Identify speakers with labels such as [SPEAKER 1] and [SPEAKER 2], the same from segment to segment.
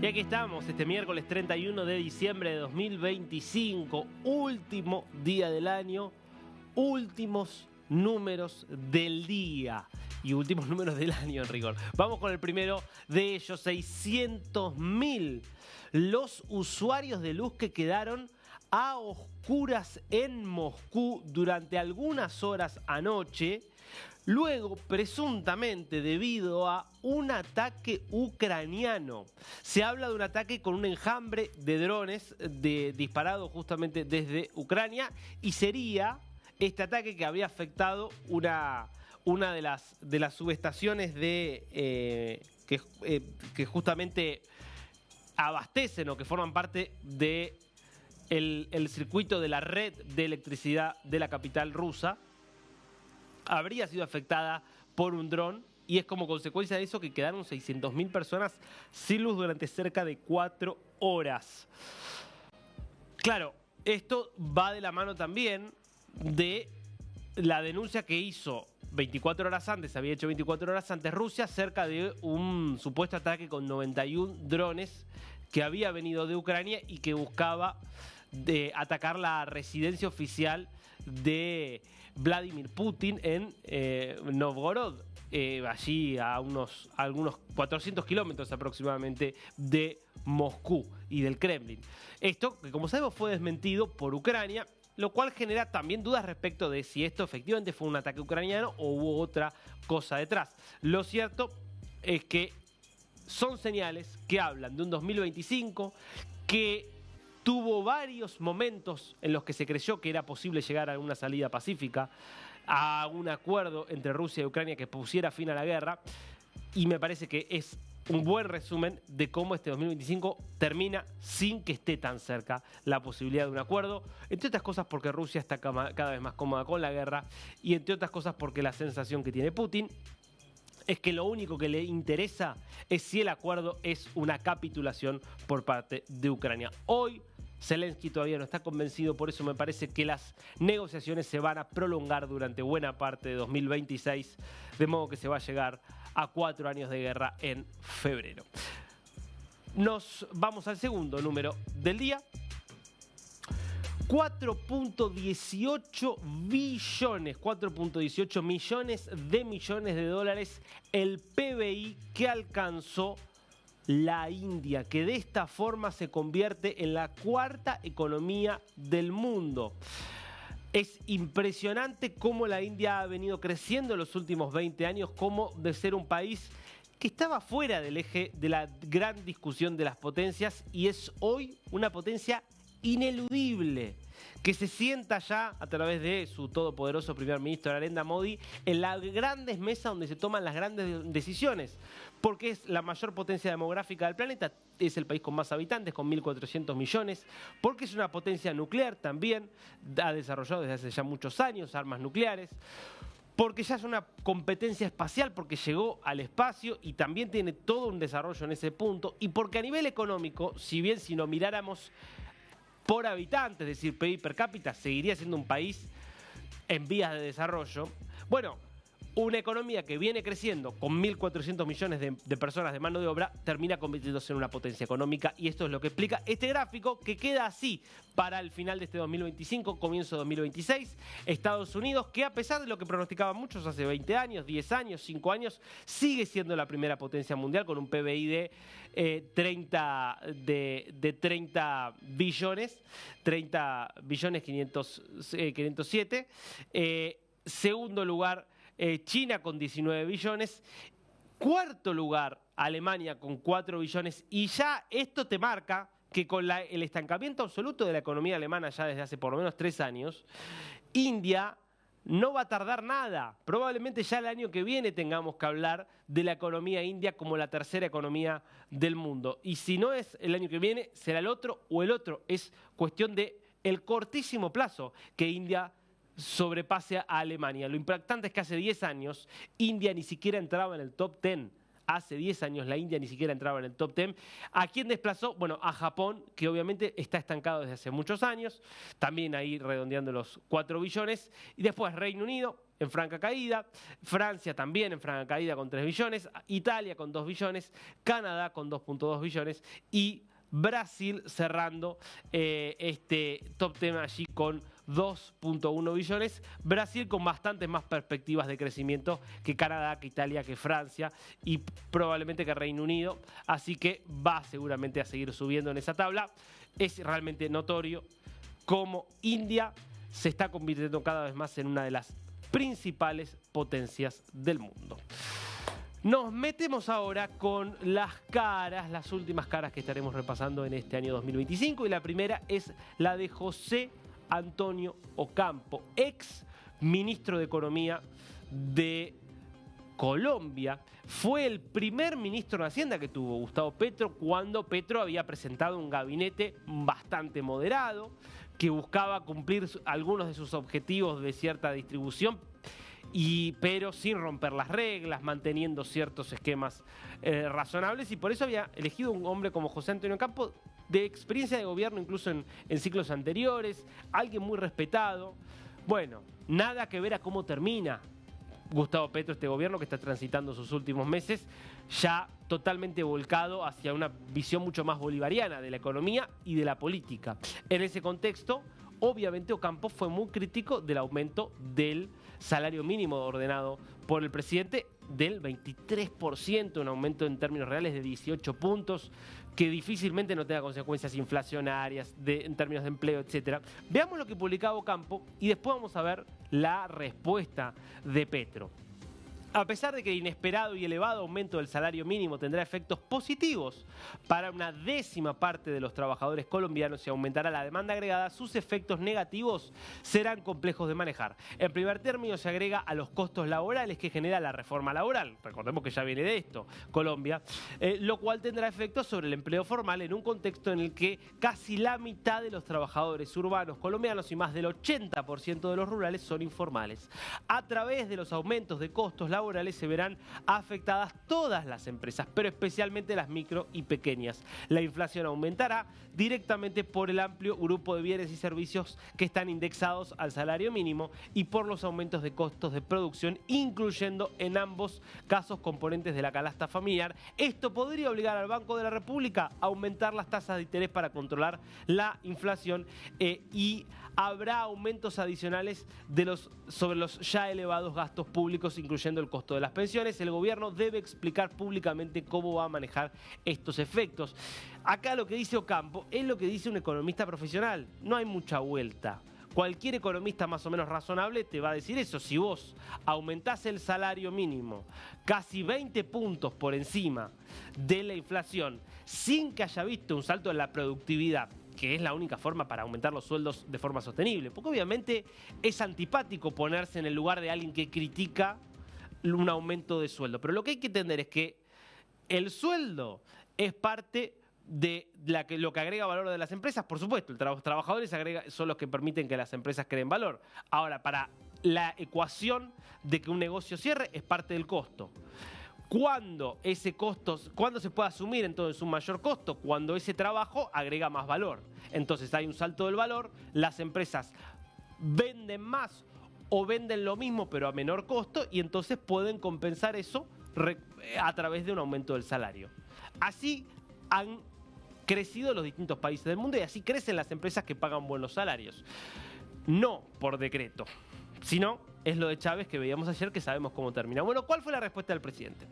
[SPEAKER 1] Y aquí estamos, este miércoles 31 de diciembre de 2025, último día del año, últimos números del día y últimos números del año en rigor. Vamos con el primero de ellos, 600.000 los usuarios de luz que quedaron a oscuras en Moscú durante algunas horas anoche. Luego, presuntamente debido a un ataque ucraniano. Se habla de un ataque con un enjambre de drones disparado justamente desde Ucrania, y sería este ataque que habría afectado una de las subestaciones que justamente abastecen o que forman parte de el circuito de la red de electricidad de la capital rusa. Habría sido afectada por un dron, y es como consecuencia de eso que quedaron 600.000 personas sin luz durante cerca de 4 horas. Claro, esto va de la mano también de la denuncia que hizo 24 horas antes, había hecho 24 horas antes Rusia, acerca de un supuesto ataque con 91 drones que había venido de Ucrania y que buscaba atacar la residencia oficial de Vladimir Putin en Novgorod, allí a algunos 400 kilómetros aproximadamente de Moscú y del Kremlin. Esto, que como sabemos, fue desmentido por Ucrania, lo cual genera también dudas respecto de si esto efectivamente fue un ataque ucraniano o hubo otra cosa detrás. Lo cierto es que son señales que hablan de un 2025 que tuvo varios momentos en los que se creyó que era posible llegar a una salida pacífica, a un acuerdo entre Rusia y Ucrania que pusiera fin a la guerra, y me parece que es un buen resumen de cómo este 2025 termina sin que esté tan cerca la posibilidad de un acuerdo, entre otras cosas porque Rusia está cada vez más cómoda con la guerra, y entre otras cosas porque la sensación que tiene Putin es que lo único que le interesa es si el acuerdo es una capitulación por parte de Ucrania. Hoy Zelensky todavía no está convencido, por eso me parece que las negociaciones se van a prolongar durante buena parte de 2026, de modo que se va a llegar a 4 años de guerra en febrero. Nos vamos al segundo número del día. 4.18 billones, 4.18 millones de dólares el PBI que alcanzó la India, que de esta forma se convierte en la cuarta economía del mundo. Es impresionante cómo la India ha venido creciendo en los últimos 20 años, como de ser un país que estaba fuera del eje de la gran discusión de las potencias, y es hoy una potencia ineludible, que se sienta ya a través de su todopoderoso primer ministro Narendra Modi en las grandes mesas donde se toman las grandes decisiones, porque es la mayor potencia demográfica del planeta, es el país con más habitantes, con 1.400 millones, porque es una potencia nuclear también, ha desarrollado desde hace ya muchos años armas nucleares, porque ya es una competencia espacial, porque llegó al espacio y también tiene todo un desarrollo en ese punto, y porque a nivel económico, si bien si no miráramos por habitante, es decir, PIB per cápita, seguiría siendo un país en vías de desarrollo. Bueno, una economía que viene creciendo con 1.400 millones de personas de mano de obra termina convirtiéndose en una potencia económica, y esto es lo que explica este gráfico que queda así para el final de este 2025, comienzo de 2026. Estados Unidos, que a pesar de lo que pronosticaban muchos hace 20 años, 10 años, 5 años, sigue siendo la primera potencia mundial con un PBI de 30 billones, 30 billones 507. Segundo lugar, China con 19 billones. Cuarto lugar, Alemania con 4 billones. Y ya esto te marca que con el estancamiento absoluto de la economía alemana ya desde hace por lo menos 3 años, India no va a tardar nada. Probablemente ya el año que viene tengamos que hablar de la economía india como la tercera economía del mundo. Y si no es el año que viene, será el otro o el otro. Es cuestión de el cortísimo plazo que India sobrepase a Alemania. Lo impactante es que hace 10 años India ni siquiera entraba en el top 10. Hace 10 años la India ni siquiera entraba en el top 10. ¿A quién desplazó? Bueno, a Japón, que obviamente está estancado desde hace muchos años, también ahí redondeando los 4 billones. Y después Reino Unido, en franca caída, Francia también en franca caída con 3 billones, Italia con 2 billones, Canadá con 2.2 billones y Brasil cerrando este top 10 allí con 2.1 billones. Brasil con bastantes más perspectivas de crecimiento que Canadá, que Italia, que Francia y probablemente que Reino Unido. Así que va seguramente a seguir subiendo en esa tabla. Es realmente notorio cómo India se está convirtiendo cada vez más en una de las principales potencias del mundo. Nos metemos ahora con las caras, las últimas caras que estaremos repasando en este año 2025 y la primera es la de José Antonio Ocampo, ex ministro de Economía de Colombia. Fue el primer ministro de Hacienda que tuvo Gustavo Petro cuando Petro había presentado un gabinete bastante moderado que buscaba cumplir algunos de sus objetivos de cierta distribución, pero sin romper las reglas, manteniendo ciertos esquemas razonables, y por eso había elegido un hombre como José Antonio Ocampo, de experiencia de gobierno incluso en ciclos anteriores, alguien muy respetado. Bueno, nada que ver a cómo termina Gustavo Petro, este gobierno que está transitando sus últimos meses, ya totalmente volcado hacia una visión mucho más bolivariana de la economía y de la política. En ese contexto, obviamente Ocampo fue muy crítico del aumento del salario mínimo ordenado por el presidente del 23%, un aumento en términos reales de 18 puntos, que difícilmente no tenga consecuencias inflacionarias en términos de empleo, etc. Veamos lo que publicaba Ocampo y después vamos a ver la respuesta de Petro. A pesar de que el inesperado y elevado aumento del salario mínimo tendrá efectos positivos para una décima parte de los trabajadores colombianos y aumentará la demanda agregada, sus efectos negativos serán complejos de manejar. En primer término, se agrega a los costos laborales que genera la reforma laboral. Recordemos que ya viene de esto, Colombia, lo cual tendrá efectos sobre el empleo formal en un contexto en el que casi la mitad de los trabajadores urbanos colombianos y más del 80% de los rurales son informales. A través de los aumentos de costos laborales se verán afectadas todas las empresas, pero especialmente las micro y pequeñas. La inflación aumentará directamente por el amplio grupo de bienes y servicios que están indexados al salario mínimo y por los aumentos de costos de producción, incluyendo en ambos casos componentes de la canasta familiar. Esto podría obligar al Banco de la República a aumentar las tasas de interés para controlar la inflación y habrá aumentos adicionales sobre los ya elevados gastos públicos, incluyendo el costo de las pensiones. El gobierno debe explicar públicamente cómo va a manejar estos efectos. Acá lo que dice Ocampo es lo que dice un economista profesional. No hay mucha vuelta. Cualquier economista más o menos razonable te va a decir eso. Si vos aumentás el salario mínimo casi 20 puntos por encima de la inflación sin que haya visto un salto en la productividad, que es la única forma para aumentar los sueldos de forma sostenible, porque obviamente es antipático ponerse en el lugar de alguien que critica un aumento de sueldo. Pero lo que hay que entender es que el sueldo es parte de lo que agrega valor de las empresas. Por supuesto, los trabajadores son los que permiten que las empresas creen valor. Ahora, para la ecuación de que un negocio cierre es parte del costo. ¿Cuándo se puede asumir entonces un mayor costo? Cuando ese trabajo agrega más valor. Entonces hay un salto del valor, las empresas venden más o venden lo mismo pero a menor costo y entonces pueden compensar eso a través de un aumento del salario. Así han crecido los distintos países del mundo y así crecen las empresas que pagan buenos salarios. No por decreto, sino es lo de Chávez que veíamos ayer, que sabemos cómo termina. Bueno, ¿cuál fue la respuesta del presidente?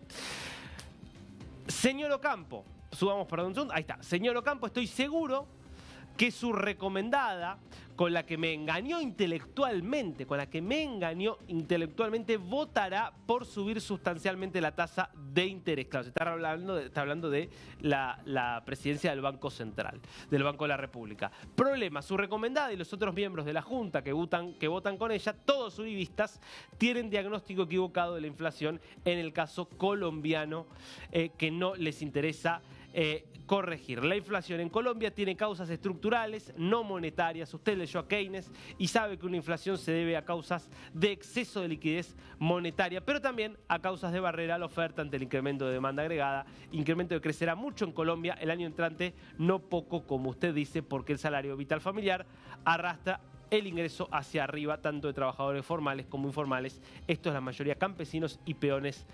[SPEAKER 1] Señor Ocampo, ahí está. Señor Ocampo, estoy seguro que su recomendada, con la que me engañó intelectualmente, votará por subir sustancialmente la tasa de interés. Claro, se está hablando de la presidencia del Banco Central, del Banco de la República. Problema, su recomendada y los otros miembros de la Junta que votan con ella, todos uribistas, tienen diagnóstico equivocado de la inflación en el caso colombiano, que no les interesa corregir. La inflación en Colombia tiene causas estructurales, no monetarias. Usted leyó a Keynes y sabe que una inflación se debe a causas de exceso de liquidez monetaria, pero también a causas de barrera a la oferta ante el incremento de demanda agregada, incremento que crecerá mucho en Colombia el año entrante, no poco como usted dice, porque el salario vital familiar arrastra el ingreso hacia arriba, tanto de trabajadores formales como informales. Estos, la mayoría campesinos y peones,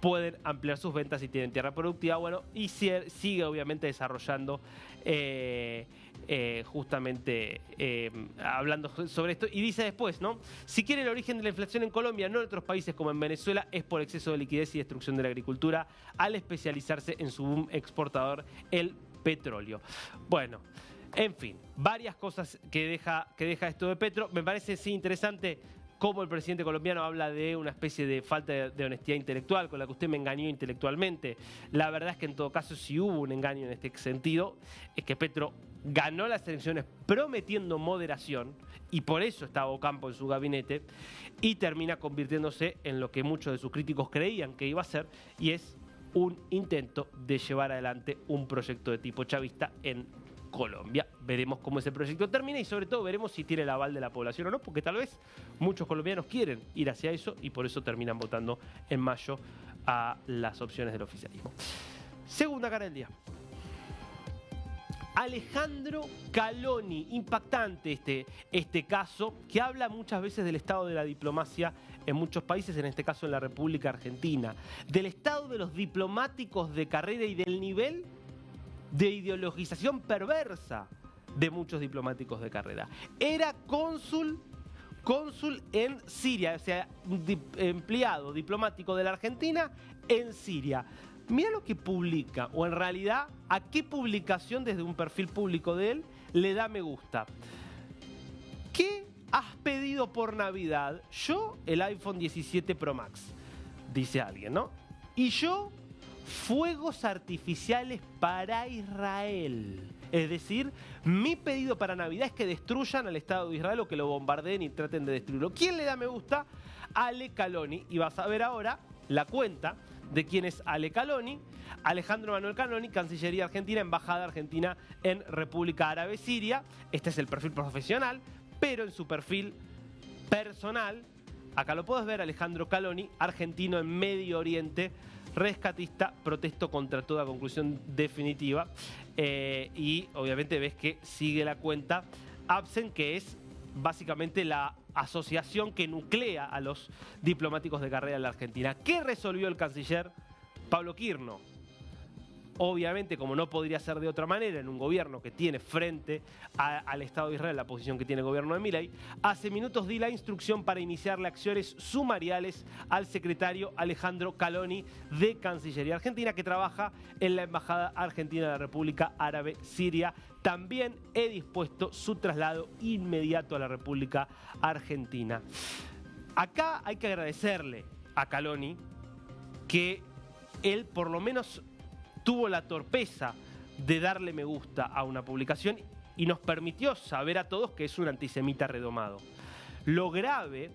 [SPEAKER 1] pueden ampliar sus ventas si tienen tierra productiva. Bueno, y sigue obviamente desarrollando justamente hablando sobre esto, y dice después, ¿no? Si quiere el origen de la inflación en Colombia, no en otros países como en Venezuela, es por exceso de liquidez y destrucción de la agricultura al especializarse en su boom exportador, el petróleo. Bueno, en fin, varias cosas que deja esto de Petro. Me parece sí interesante cómo el presidente colombiano habla de una especie de falta de honestidad intelectual, con la que usted me engañó intelectualmente. La verdad es que en todo caso, si hubo un engaño en este sentido, es que Petro ganó las elecciones prometiendo moderación, y por eso estaba Ocampo en su gabinete, y termina convirtiéndose en lo que muchos de sus críticos creían que iba a ser, y es un intento de llevar adelante un proyecto de tipo chavista en Colombia. Veremos cómo ese proyecto termina y sobre todo veremos si tiene el aval de la población o no, porque tal vez muchos colombianos quieren ir hacia eso y por eso terminan votando en mayo a las opciones del oficialismo. Segunda cara del día. Alejandro Caloni, impactante este caso, que habla muchas veces del estado de la diplomacia en muchos países, en este caso en la República Argentina, del estado de los diplomáticos de carrera y del nivel de ideologización perversa de muchos diplomáticos de carrera. Era cónsul en Siria, o sea, empleado diplomático de la Argentina en Siria. Mira lo que publica, o en realidad, a qué publicación desde un perfil público de él le da me gusta. ¿Qué has pedido por Navidad? Yo, el iPhone 17 Pro Max, dice alguien, ¿no? Y yo, fuegos artificiales para Israel. Es decir, mi pedido para Navidad es que destruyan al Estado de Israel o que lo bombardeen y traten de destruirlo. ¿Quién le da me gusta? Ale Caloni. Y vas a ver ahora la cuenta de quién es Ale Caloni. Alejandro Manuel Caloni, Cancillería Argentina, Embajada Argentina en República Árabe Siria. Este es el perfil profesional, pero en su perfil personal, acá lo puedes ver, Alejandro Caloni, argentino en Medio Oriente, rescatista, protesto contra toda conclusión definitiva. Y obviamente ves que sigue la cuenta Absen, que es básicamente la asociación que nuclea a los diplomáticos de carrera en la Argentina. ¿Qué resolvió el canciller Pablo Quirno? Obviamente, como no podría ser de otra manera, en un gobierno que tiene frente al Estado de Israel la posición que tiene el gobierno de Milei, hace minutos di la instrucción para iniciarle acciones sumariales al secretario Alejandro Caloni de Cancillería Argentina, que trabaja en la Embajada Argentina de la República Árabe Siria. También he dispuesto su traslado inmediato a la República Argentina. Acá hay que agradecerle a Caloni que él por lo menos tuvo la torpeza de darle me gusta a una publicación y nos permitió saber a todos que es un antisemita redomado. Lo grave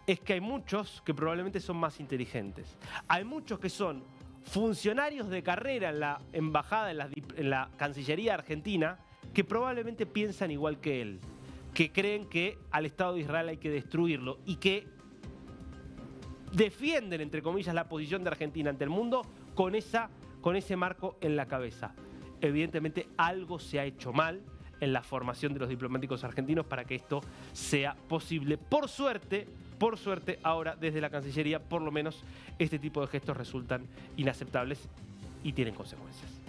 [SPEAKER 1] es que hay muchos que probablemente son más inteligentes. Hay muchos que son funcionarios de carrera en la embajada, en la Cancillería Argentina, que probablemente piensan igual que él, que creen que al Estado de Israel hay que destruirlo y que defienden, entre comillas, la posición de Argentina ante el mundo con ese marco en la cabeza. Evidentemente algo se ha hecho mal en la formación de los diplomáticos argentinos para que esto sea posible. Por suerte, ahora desde la Cancillería, por lo menos este tipo de gestos resultan inaceptables y tienen consecuencias.